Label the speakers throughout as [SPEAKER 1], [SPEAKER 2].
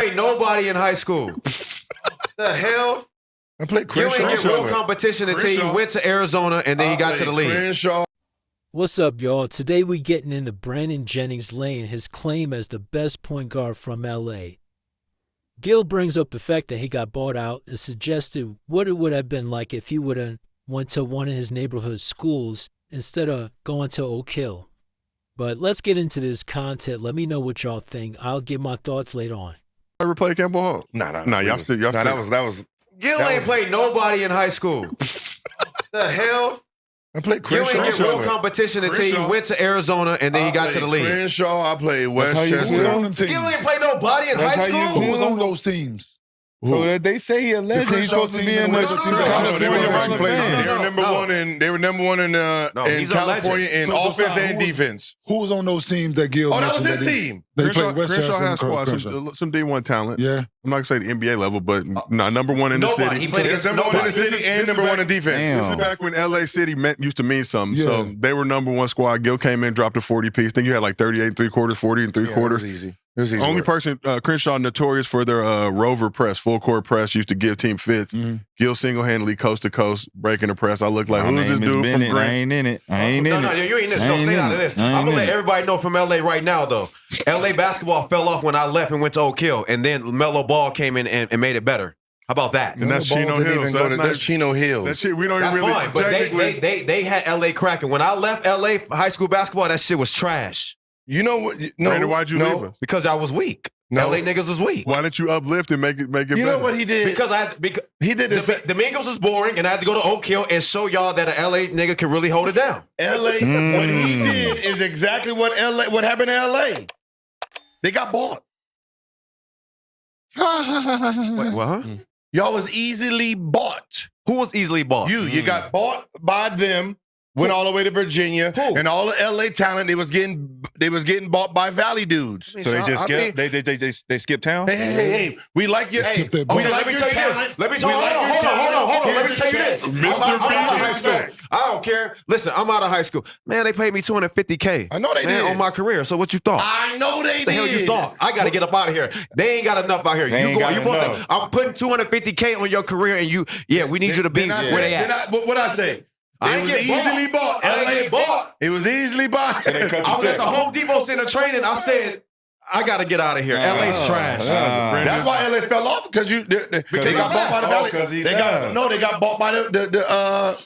[SPEAKER 1] Ain't nobody in high school. The hell?
[SPEAKER 2] I played
[SPEAKER 1] You
[SPEAKER 2] Crenshaw.
[SPEAKER 1] ain't get real competition until you went to Arizona and then you got to the league.
[SPEAKER 2] Crenshaw.
[SPEAKER 3] What's up, y'all? Today we getting into Brandon Jennings Lays and his claim as the best point guard from LA. Gil brings up the fact that he got bought out and suggested what it would have been like if he would have went to one of his neighborhood schools instead of going to Oak Hill. But let's get into this content. Let me know what y'all think. I'll give my thoughts later on.
[SPEAKER 4] Ever play Campbell Hall?
[SPEAKER 2] Nah,
[SPEAKER 4] y'all still.
[SPEAKER 2] that was.
[SPEAKER 1] Gil ain't played nobody in high school. The hell?
[SPEAKER 2] I played
[SPEAKER 1] You
[SPEAKER 2] Crenshaw.
[SPEAKER 1] ain't get real competition until you went to Arizona and then you got to the league.
[SPEAKER 2] Crenshaw. I played
[SPEAKER 5] That's how you
[SPEAKER 2] Westchester.
[SPEAKER 5] was on them teams.
[SPEAKER 1] Gil ain't played nobody in
[SPEAKER 5] That's
[SPEAKER 1] high
[SPEAKER 5] how you
[SPEAKER 1] school.
[SPEAKER 5] Who was on those teams?
[SPEAKER 4] So they say he a legend. He's
[SPEAKER 5] Crenshaw
[SPEAKER 4] supposed to
[SPEAKER 5] team
[SPEAKER 4] be
[SPEAKER 5] and
[SPEAKER 4] in
[SPEAKER 5] the
[SPEAKER 4] the
[SPEAKER 5] Westchester
[SPEAKER 1] No,
[SPEAKER 5] team.
[SPEAKER 1] no, no,
[SPEAKER 2] They were
[SPEAKER 1] no,
[SPEAKER 2] number one in. They were number one in
[SPEAKER 1] he's a
[SPEAKER 2] California
[SPEAKER 1] legend.
[SPEAKER 2] in
[SPEAKER 5] So
[SPEAKER 2] offense
[SPEAKER 5] Josiah,
[SPEAKER 2] and defense.
[SPEAKER 5] Who was on those teams that Gil
[SPEAKER 2] Oh, that was
[SPEAKER 5] mentioned
[SPEAKER 2] his
[SPEAKER 5] that
[SPEAKER 2] team.
[SPEAKER 5] They
[SPEAKER 4] Crenshaw,
[SPEAKER 5] played Westchester
[SPEAKER 4] Crenshaw has
[SPEAKER 5] and
[SPEAKER 4] squad,
[SPEAKER 5] Crenshaw.
[SPEAKER 4] some D1 talent.
[SPEAKER 5] Yeah.
[SPEAKER 4] I'm not going to say the NBA level, but number one in the
[SPEAKER 1] Nobody.
[SPEAKER 4] city.
[SPEAKER 1] He played
[SPEAKER 2] They
[SPEAKER 1] against
[SPEAKER 2] was number one in the
[SPEAKER 1] nobody.
[SPEAKER 2] city and number one in defense.
[SPEAKER 4] This is back when LA City used to mean something.
[SPEAKER 5] Yeah.
[SPEAKER 4] So they were number one squad. Gil came in, dropped a 40 piece. Think you had like 38 and 3/4, 40 and 3/4.
[SPEAKER 2] It was easy. It was easy.
[SPEAKER 4] Only
[SPEAKER 2] work.
[SPEAKER 4] person, Crenshaw, notorious for their rover press, full court press, used to give team fits. Gil single-handedly coast to coast, breaking the press. I look like, who's this dude from
[SPEAKER 6] I
[SPEAKER 4] Grant?
[SPEAKER 6] ain't in it. I ain't
[SPEAKER 1] No,
[SPEAKER 6] in
[SPEAKER 1] no,
[SPEAKER 6] it.
[SPEAKER 1] you ain't in this.
[SPEAKER 6] I
[SPEAKER 1] No,
[SPEAKER 6] ain't
[SPEAKER 1] stay
[SPEAKER 6] in
[SPEAKER 1] out
[SPEAKER 6] it.
[SPEAKER 1] of this.
[SPEAKER 6] I ain't
[SPEAKER 1] I'm going to
[SPEAKER 6] in
[SPEAKER 1] let
[SPEAKER 6] it.
[SPEAKER 1] everybody know from LA right now, though. LA basketball fell off when I left and went to Oak Hill, and then Melo Ball came in and made it better. How about that?
[SPEAKER 4] And that's
[SPEAKER 2] Ball
[SPEAKER 4] Chino
[SPEAKER 2] didn't
[SPEAKER 4] Hill.
[SPEAKER 2] even
[SPEAKER 4] So
[SPEAKER 2] go
[SPEAKER 4] that's
[SPEAKER 2] to-
[SPEAKER 4] not
[SPEAKER 2] that's Chino Hill.
[SPEAKER 4] That shit, we don't
[SPEAKER 1] That's
[SPEAKER 4] even really
[SPEAKER 1] fine, but
[SPEAKER 4] technically.
[SPEAKER 1] they had LA cracking. When I left LA high school basketball, that shit was trash
[SPEAKER 2] You know what? No,
[SPEAKER 4] Brandon, why'd you
[SPEAKER 2] no,
[SPEAKER 4] leave us?
[SPEAKER 1] because I was weak.
[SPEAKER 2] No.
[SPEAKER 1] LA niggas was weak.
[SPEAKER 4] Why didn't you uplift and make it
[SPEAKER 2] You
[SPEAKER 4] better?
[SPEAKER 2] know what he did?
[SPEAKER 1] Because
[SPEAKER 2] he did this.
[SPEAKER 1] Domingos was boring, and I had to go to Oak Hill and show y'all that an LA nigga can really hold it down.
[SPEAKER 2] LA. What he did is exactly what happened in LA. They got bought.
[SPEAKER 1] Wait, what? Huh?
[SPEAKER 2] Y'all was easily bought.
[SPEAKER 1] Who was easily bought?
[SPEAKER 2] You got bought by them. Went all the way to Virginia,
[SPEAKER 1] Who?
[SPEAKER 2] and all the LA talent they was getting bought by Valley dudes.
[SPEAKER 6] So they just skipped. They skipped town.
[SPEAKER 2] Hey, we like your.
[SPEAKER 5] Skip that
[SPEAKER 2] we
[SPEAKER 5] ball.
[SPEAKER 2] like
[SPEAKER 1] Let me
[SPEAKER 2] your
[SPEAKER 1] tell you this.
[SPEAKER 2] talent.
[SPEAKER 1] Let me
[SPEAKER 2] We
[SPEAKER 1] tell you.
[SPEAKER 2] like your
[SPEAKER 1] Hold
[SPEAKER 2] talent.
[SPEAKER 1] on. Let me
[SPEAKER 2] Here's
[SPEAKER 1] tell you
[SPEAKER 2] the
[SPEAKER 1] this.
[SPEAKER 2] check.
[SPEAKER 4] Mr.
[SPEAKER 1] I'm out of
[SPEAKER 4] B
[SPEAKER 1] high
[SPEAKER 4] is
[SPEAKER 1] school.
[SPEAKER 4] back.
[SPEAKER 1] I don't care. Listen, I'm out of high school. Man, they paid me $250K.
[SPEAKER 2] I know they
[SPEAKER 1] man,
[SPEAKER 2] did.
[SPEAKER 1] on my career. So what you thought?
[SPEAKER 2] I know they
[SPEAKER 1] What the hell
[SPEAKER 2] did.
[SPEAKER 1] you thought? I got to get up out of here. They ain't got enough out here.
[SPEAKER 6] They ain't got enough.
[SPEAKER 1] I'm putting $250K on your career, and we need you to be
[SPEAKER 2] Then I
[SPEAKER 1] where
[SPEAKER 2] said-
[SPEAKER 1] they at.
[SPEAKER 2] then But what I say?
[SPEAKER 1] I
[SPEAKER 2] It
[SPEAKER 1] ain't
[SPEAKER 2] was
[SPEAKER 1] get
[SPEAKER 2] easily bought.
[SPEAKER 1] I ain't get bought.
[SPEAKER 2] It was easily bought.
[SPEAKER 6] they cut
[SPEAKER 1] I was at the Home Depot center training. I said, I got to get out of here. LA's trash.
[SPEAKER 2] That's why LA fell off because they got bought by the Valley. They got bought by the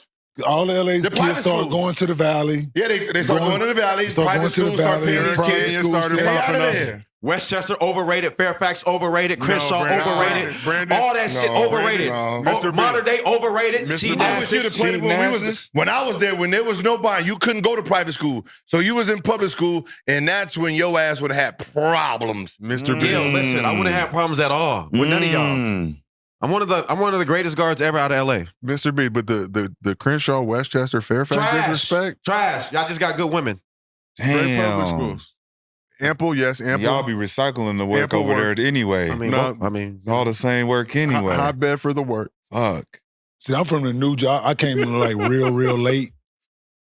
[SPEAKER 5] All the LA's
[SPEAKER 2] The private
[SPEAKER 5] kids started
[SPEAKER 2] schools.
[SPEAKER 5] going to the Valley.
[SPEAKER 2] yeah they started going to the Valley.
[SPEAKER 5] Start
[SPEAKER 2] Private
[SPEAKER 5] going to the
[SPEAKER 2] schools start
[SPEAKER 5] Valley.
[SPEAKER 2] paying these
[SPEAKER 5] Private
[SPEAKER 2] kids.
[SPEAKER 5] schools
[SPEAKER 4] started
[SPEAKER 2] They out
[SPEAKER 4] popping
[SPEAKER 2] of
[SPEAKER 4] up.
[SPEAKER 2] there.
[SPEAKER 1] Westchester overrated, Fairfax overrated, Crenshaw overrated,
[SPEAKER 4] Brandon,
[SPEAKER 1] all that shit overrated.
[SPEAKER 2] no.
[SPEAKER 4] Mr. B.
[SPEAKER 1] Modern day overrated.
[SPEAKER 4] Mr.
[SPEAKER 1] She
[SPEAKER 4] B.
[SPEAKER 2] I wish you'd have
[SPEAKER 1] nasty.
[SPEAKER 2] played when I was there, when there was nobody, you couldn't go to private school. So you was in public school, and that's when your ass would have had problems.
[SPEAKER 4] Mr. B.
[SPEAKER 1] Yo, listen, I wouldn't have problems at all with none of y'all. I'm one of the greatest guards ever out of LA.
[SPEAKER 4] Mr. B, but the Crenshaw, Westchester, Fairfax
[SPEAKER 1] Trash.
[SPEAKER 4] disrespect.
[SPEAKER 1] Trash. Y'all just got good women.
[SPEAKER 4] Great public
[SPEAKER 6] Damn.
[SPEAKER 4] schools. Ample, yes, ample.
[SPEAKER 6] Y'all be recycling the work
[SPEAKER 4] Ample
[SPEAKER 6] over
[SPEAKER 4] work.
[SPEAKER 6] there anyway.
[SPEAKER 1] I mean,
[SPEAKER 4] No.
[SPEAKER 6] It's all the same work anyway.
[SPEAKER 4] High bed for the work.
[SPEAKER 6] Fuck.
[SPEAKER 5] See, I'm from the new job. I came in like real late.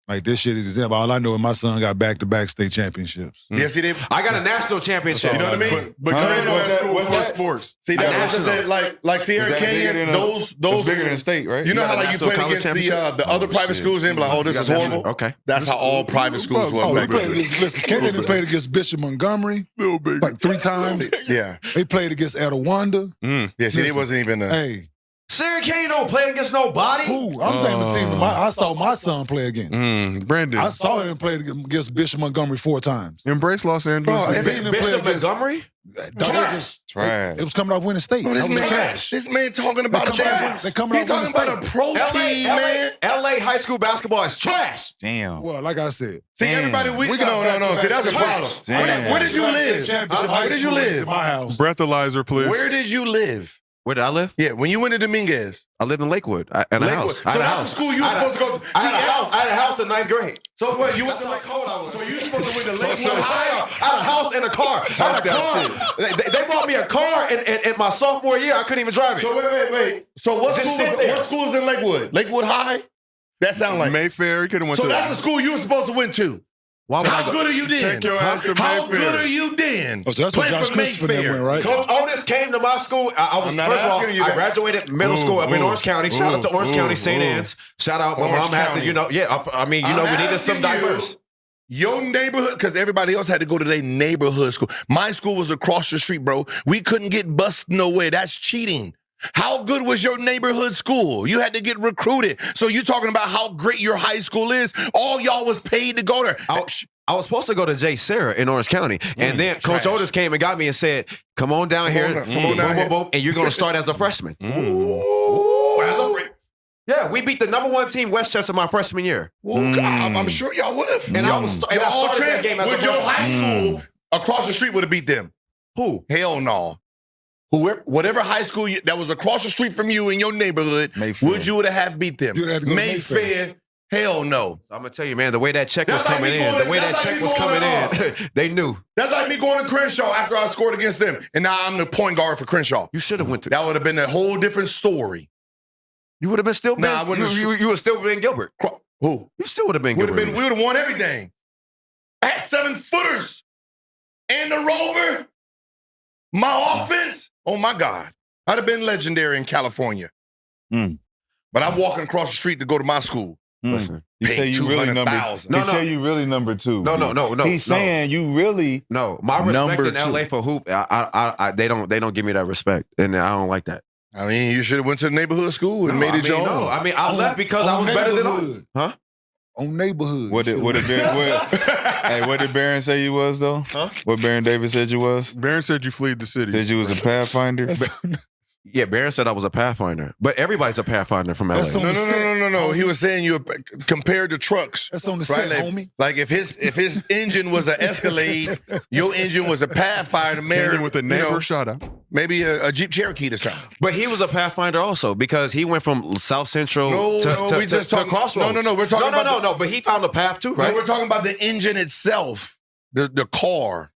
[SPEAKER 5] Like this shit is example. All I know is my son got back-to-back state championships.
[SPEAKER 2] Yeah, see,
[SPEAKER 1] I got a national championship.
[SPEAKER 2] you know what I mean?
[SPEAKER 4] But
[SPEAKER 6] Huh?
[SPEAKER 4] Grant
[SPEAKER 6] What's that-
[SPEAKER 4] school
[SPEAKER 6] what's
[SPEAKER 4] for
[SPEAKER 6] that?
[SPEAKER 4] sports.
[SPEAKER 2] See, that's
[SPEAKER 1] National.
[SPEAKER 2] what I said. Like
[SPEAKER 6] Is
[SPEAKER 2] Sierra
[SPEAKER 6] that bigger
[SPEAKER 2] Canyon,
[SPEAKER 6] than
[SPEAKER 2] those
[SPEAKER 6] It's bigger than state, right?
[SPEAKER 2] You know
[SPEAKER 1] got
[SPEAKER 2] how
[SPEAKER 1] a
[SPEAKER 2] like you
[SPEAKER 1] national
[SPEAKER 2] played
[SPEAKER 1] college
[SPEAKER 2] against the other
[SPEAKER 6] Oh,
[SPEAKER 2] private
[SPEAKER 6] shit.
[SPEAKER 2] schools and be like, oh, this
[SPEAKER 1] You
[SPEAKER 2] is
[SPEAKER 1] got
[SPEAKER 2] horrible.
[SPEAKER 1] national- Okay.
[SPEAKER 2] That's how all private schools
[SPEAKER 5] Oh,
[SPEAKER 2] was
[SPEAKER 5] they
[SPEAKER 2] back
[SPEAKER 5] played
[SPEAKER 2] then.
[SPEAKER 5] against, listen, Kenyon played against Bishop Montgomery
[SPEAKER 4] Little big.
[SPEAKER 5] like 3 times.
[SPEAKER 2] Yeah,
[SPEAKER 5] They played against Etowanda.
[SPEAKER 2] yeah. See, it
[SPEAKER 5] Listen,
[SPEAKER 2] wasn't even.
[SPEAKER 5] Hey,
[SPEAKER 1] Sarah Kane don't play against nobody.
[SPEAKER 5] who? I'm naming the team I saw my son play against.
[SPEAKER 4] Brandon,
[SPEAKER 5] I saw him play against Bishop Montgomery 4 times.
[SPEAKER 4] embrace Los Angeles.
[SPEAKER 5] Bro, I seen him play
[SPEAKER 1] Bishop
[SPEAKER 5] against.
[SPEAKER 1] Montgomery?
[SPEAKER 5] Trash.
[SPEAKER 6] Trash.
[SPEAKER 5] It was coming off winning state.
[SPEAKER 2] Bro, this
[SPEAKER 5] That was
[SPEAKER 2] man,
[SPEAKER 5] trash.
[SPEAKER 2] this man talking about a
[SPEAKER 5] coming out-
[SPEAKER 2] champion.
[SPEAKER 5] they coming
[SPEAKER 2] He's
[SPEAKER 5] out with
[SPEAKER 2] talking
[SPEAKER 5] the
[SPEAKER 2] about a pro team, man.
[SPEAKER 1] LA high school basketball is trash.
[SPEAKER 6] Damn.
[SPEAKER 5] Well, like I said,
[SPEAKER 2] See,
[SPEAKER 6] Damn.
[SPEAKER 2] everybody,
[SPEAKER 5] We got
[SPEAKER 2] no. See, that's a
[SPEAKER 5] back-to-back
[SPEAKER 2] problem.
[SPEAKER 6] Damn.
[SPEAKER 2] Where did you live?
[SPEAKER 5] championship
[SPEAKER 2] Where did you live?
[SPEAKER 5] in my house.
[SPEAKER 4] Breathalyzer, please.
[SPEAKER 2] Where did you live?
[SPEAKER 1] Where did I live?
[SPEAKER 2] Yeah, when you went to Dominguez.
[SPEAKER 1] I lived in Lakewood. In a
[SPEAKER 2] Lakewood.
[SPEAKER 1] house.
[SPEAKER 2] So
[SPEAKER 1] I had a
[SPEAKER 2] that's
[SPEAKER 1] house.
[SPEAKER 2] the school you were
[SPEAKER 1] I had a-
[SPEAKER 2] supposed to go to.
[SPEAKER 1] I had a house. I had a house in 9th grade.
[SPEAKER 2] So what? You went to so you supposed to went to Lakewood High?
[SPEAKER 1] I had a house and a car. I had a car. They bought me a car in my sophomore year. I couldn't even drive it.
[SPEAKER 2] So wait. So what
[SPEAKER 1] Just
[SPEAKER 2] school?
[SPEAKER 1] sit there.
[SPEAKER 2] What school is in Lakewood? Lakewood High. That sound like.
[SPEAKER 4] Mayfair. He could have went
[SPEAKER 2] So
[SPEAKER 4] to
[SPEAKER 2] that's the school you were supposed to went to.
[SPEAKER 1] Why would I
[SPEAKER 2] How
[SPEAKER 1] go?
[SPEAKER 2] good are you then?
[SPEAKER 6] Take your ass to
[SPEAKER 2] How
[SPEAKER 6] Mayfair.
[SPEAKER 2] good are you then?
[SPEAKER 5] Oh, so that's what
[SPEAKER 2] Playing
[SPEAKER 5] Josh
[SPEAKER 2] for
[SPEAKER 5] Christopher then
[SPEAKER 2] Mayfair.
[SPEAKER 5] went, right?
[SPEAKER 1] Coach Otis came to my school. I was
[SPEAKER 2] I'm not
[SPEAKER 1] first of all,
[SPEAKER 2] asking you
[SPEAKER 1] I
[SPEAKER 2] that.
[SPEAKER 1] graduated middle school up in Orange County. Shout out to Orange County St. Anne's. Shout out. My
[SPEAKER 2] Orange
[SPEAKER 1] mom had to,
[SPEAKER 2] County.
[SPEAKER 1] you know, I mean, you know, we needed some
[SPEAKER 2] asking you,
[SPEAKER 1] diverse.
[SPEAKER 2] Your neighborhood, because everybody else had to go to their neighborhood school. My school was across the street, bro. We couldn't get bused nowhere. That's cheating. How good was your neighborhood school? You had to get recruited. So you talking about how great your high school is? All y'all was paid to go there.
[SPEAKER 1] I was supposed to go to J. Sarah in Orange County. And then Coach
[SPEAKER 2] trash.
[SPEAKER 1] Otis came and got me and said, come on down here.
[SPEAKER 2] Come on down here.
[SPEAKER 1] And you're going to start as a freshman.
[SPEAKER 2] Ooh,
[SPEAKER 1] As a Yeah, we beat the #1 team, Westchester, my freshman year.
[SPEAKER 2] well, God, I'm sure y'all would have.
[SPEAKER 1] And I was and I
[SPEAKER 2] all
[SPEAKER 1] started that game as a
[SPEAKER 2] with your
[SPEAKER 1] freshman.
[SPEAKER 2] high school across the street would have beat them.
[SPEAKER 1] Who?
[SPEAKER 2] Hell no. Whatever high school that was across the street from you in your neighborhood,
[SPEAKER 6] Mayfair.
[SPEAKER 2] would you would have beat them?
[SPEAKER 5] You'd have to go to
[SPEAKER 2] Mayfair. Hell no.
[SPEAKER 1] I'm going to tell you, man, the way that check was
[SPEAKER 2] That's like
[SPEAKER 1] coming
[SPEAKER 2] me
[SPEAKER 1] in,
[SPEAKER 2] going-
[SPEAKER 1] the way that
[SPEAKER 2] that's like
[SPEAKER 1] check
[SPEAKER 2] me
[SPEAKER 1] was
[SPEAKER 2] going
[SPEAKER 1] coming in, they knew.
[SPEAKER 2] That's like me going to Crenshaw after I scored against them, and now I'm the point guard for Crenshaw.
[SPEAKER 1] You should have went to.
[SPEAKER 2] That would have been a whole different story.
[SPEAKER 1] You would have been still been.
[SPEAKER 2] Nah, I wouldn't have-
[SPEAKER 1] you would still been Gilbert.
[SPEAKER 2] Who?
[SPEAKER 1] You still would have been
[SPEAKER 2] Would have
[SPEAKER 1] Gilbert.
[SPEAKER 2] been. We would have won everything. I had 7-footers and the rover. My offense. Oh my God, I'd have been legendary in California.
[SPEAKER 6] Mm.
[SPEAKER 2] But I'm walking across the street to go to my school.
[SPEAKER 1] Listen.
[SPEAKER 6] You
[SPEAKER 2] Paid
[SPEAKER 6] say you really number
[SPEAKER 2] 200,000.
[SPEAKER 6] two.
[SPEAKER 1] No,
[SPEAKER 6] He say you really number two.
[SPEAKER 1] No.
[SPEAKER 6] He's saying you really.
[SPEAKER 1] No, my respect
[SPEAKER 6] Number
[SPEAKER 1] in LA for hoop, they don't give me that respect, and I don't like that.
[SPEAKER 2] I mean, you should have went to the neighborhood school and
[SPEAKER 1] No,
[SPEAKER 2] made it your own.
[SPEAKER 1] No, I mean, I left because I was better than all.
[SPEAKER 5] neighborhood.
[SPEAKER 1] Huh?
[SPEAKER 5] On neighborhood.
[SPEAKER 6] What did hey, what did Barron say you was though?
[SPEAKER 1] Huh?
[SPEAKER 6] What Barron Davis said you was?
[SPEAKER 4] Barron said you fled the city.
[SPEAKER 6] Said you was a pathfinder.
[SPEAKER 1] Yeah, Barron said I was a Pathfinder, but everybody's a Pathfinder from LA.
[SPEAKER 5] That's on
[SPEAKER 2] No,
[SPEAKER 5] the set,
[SPEAKER 2] no.
[SPEAKER 5] homie.
[SPEAKER 2] He was saying you compared to trucks.
[SPEAKER 5] That's on the
[SPEAKER 2] Right,
[SPEAKER 5] set,
[SPEAKER 2] like,
[SPEAKER 5] homie.
[SPEAKER 2] like if his engine was an Escalade, your engine was a Pathfinder,
[SPEAKER 4] Came
[SPEAKER 2] married
[SPEAKER 4] in with a
[SPEAKER 2] you
[SPEAKER 4] neighbor
[SPEAKER 2] know,
[SPEAKER 4] shot out.
[SPEAKER 2] maybe a Jeep Cherokee or something.
[SPEAKER 1] But he was a Pathfinder also because he went from South Central to Crossroads.
[SPEAKER 2] No, we're talking about
[SPEAKER 1] no. But he found a path too,
[SPEAKER 2] right?
[SPEAKER 1] right?
[SPEAKER 2] We're talking about the engine itself, the car.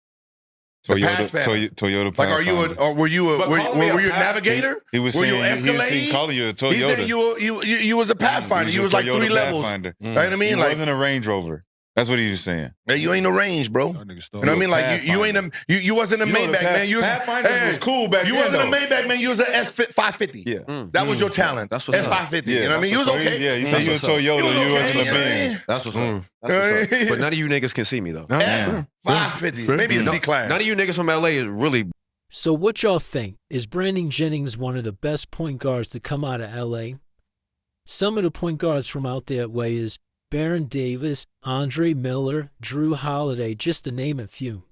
[SPEAKER 6] Toyota
[SPEAKER 2] Like, are you
[SPEAKER 6] Pathfinder.
[SPEAKER 2] or were you a
[SPEAKER 1] But
[SPEAKER 2] were
[SPEAKER 1] call me a
[SPEAKER 2] you a
[SPEAKER 1] Path-
[SPEAKER 2] navigator?
[SPEAKER 6] He was
[SPEAKER 2] Were
[SPEAKER 6] saying
[SPEAKER 2] you an
[SPEAKER 6] he was
[SPEAKER 2] Escalade?
[SPEAKER 6] calling you a Toyota.
[SPEAKER 2] He said you was a Pathfinder. You was like
[SPEAKER 6] Toyota
[SPEAKER 2] 3 levels.
[SPEAKER 6] Pathfinder.
[SPEAKER 2] Right? What I mean,
[SPEAKER 6] He
[SPEAKER 2] like,
[SPEAKER 6] wasn't a Range Rover. That's what he was saying.
[SPEAKER 2] hey, you ain't no range, bro.
[SPEAKER 5] That nigga
[SPEAKER 2] You
[SPEAKER 5] started.
[SPEAKER 2] know what I mean? Like you ain't you wasn't a
[SPEAKER 6] You know the
[SPEAKER 2] Maybach man. You was,
[SPEAKER 6] Pathfinders was cool back
[SPEAKER 2] You
[SPEAKER 6] then,
[SPEAKER 2] wasn't
[SPEAKER 6] though.
[SPEAKER 2] a Maybach man. You was an S550.
[SPEAKER 6] Yeah.
[SPEAKER 2] That was your talent.
[SPEAKER 1] That's what's up.
[SPEAKER 2] S550. You know what I mean? You was
[SPEAKER 6] So
[SPEAKER 2] okay.
[SPEAKER 6] Yeah, you said
[SPEAKER 1] That's
[SPEAKER 6] you a
[SPEAKER 1] what's up.
[SPEAKER 6] Toyota.
[SPEAKER 2] You was
[SPEAKER 6] You
[SPEAKER 2] okay,
[SPEAKER 6] wasn't a
[SPEAKER 2] yeah.
[SPEAKER 6] Benz.
[SPEAKER 1] That's what's up. That's what's up. But none of you niggas can see me though.
[SPEAKER 6] Damn.
[SPEAKER 2] 550. Maybe a
[SPEAKER 1] No,
[SPEAKER 2] C class.
[SPEAKER 1] None of you niggas from LA is really.
[SPEAKER 3] So what y'all think? Is Brandon Jennings one of the best point guards to come out of LA? Some of the point guards from out that way is Baron Davis, Andre Miller, Drew Holiday, just to name a few.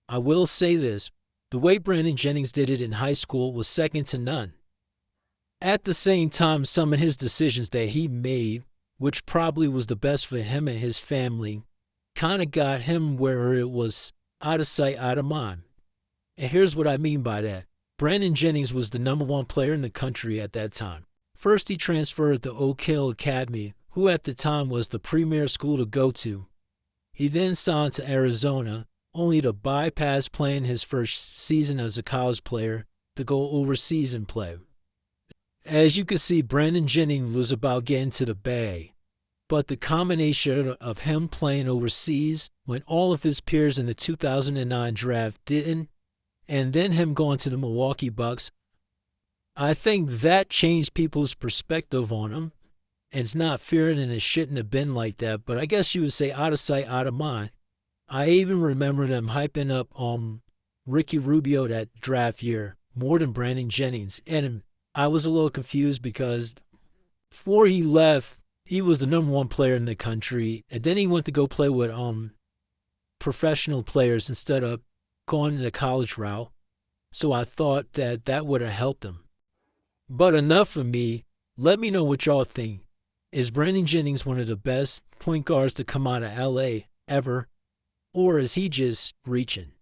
[SPEAKER 3] I will say this, the way Brandon Jennings did it in high school was second to none. At the same time, some of his decisions that he made, which probably was the best for him and his family, kind of got him where it was out of sight, out of mind. And here's what I mean by that. Brandon Jennings was the #1 player in the country at that time. First, he transferred to Oak Hill Academy, who at the time was the premier school to go to. He then signed to Arizona, only to bypass playing his first season as a college player to go overseas and play. As you can see, Brandon Jennings was about getting to the Bay. But the combination of him playing overseas when all of his peers in the 2009 draft didn't, and then him going to the Milwaukee Bucks, I think that changed people's perspective on him. And it's not fair and it shouldn't have been like that, but I guess you would say out of sight, out of mind. I even remember them hyping up Ricky Rubio that draft year more than Brandon Jennings. And I was a little confused because before he left, he was the #1 player in the country, and then he went to go play with professional players instead of going the college route. So I thought that would have helped him. But enough of me. Let me know what y'all think. Is Brandon Jennings one of the best point guards to come out of LA ever, or is he just reaching?